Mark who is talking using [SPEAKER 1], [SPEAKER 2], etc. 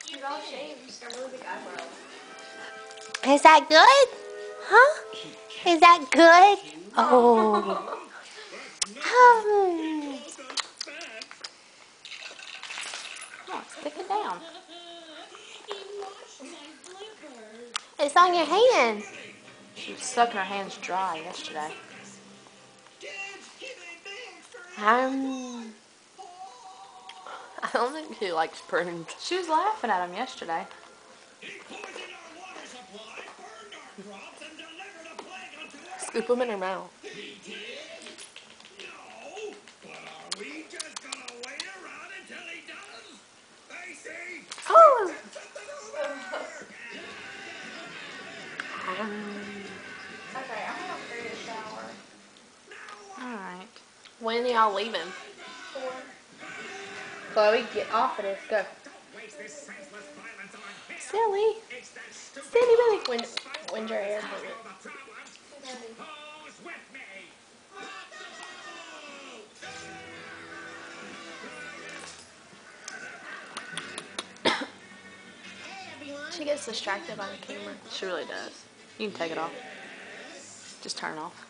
[SPEAKER 1] She's all shaved. She's got really big eyebrows.
[SPEAKER 2] Is that good? Huh? Is that good? Oh.
[SPEAKER 3] Come on, stick it down.
[SPEAKER 2] It's on your hand.
[SPEAKER 3] She was sucking her hands dry yesterday.
[SPEAKER 2] I don't think she likes prunes.
[SPEAKER 3] She was laughing at him yesterday.
[SPEAKER 2] Scoop them in her mouth. Oh!
[SPEAKER 1] Okay, I'm gonna free a shower.
[SPEAKER 3] Alright.
[SPEAKER 2] When are y'all leaving?
[SPEAKER 1] 4.
[SPEAKER 2] Chloe, get off of this. Go. Silly. Silly Billy. When's your hair appointment?
[SPEAKER 1] 2:30.
[SPEAKER 2] She gets distracted by the camera.
[SPEAKER 3] She really does. You can take it off. Just turn it off.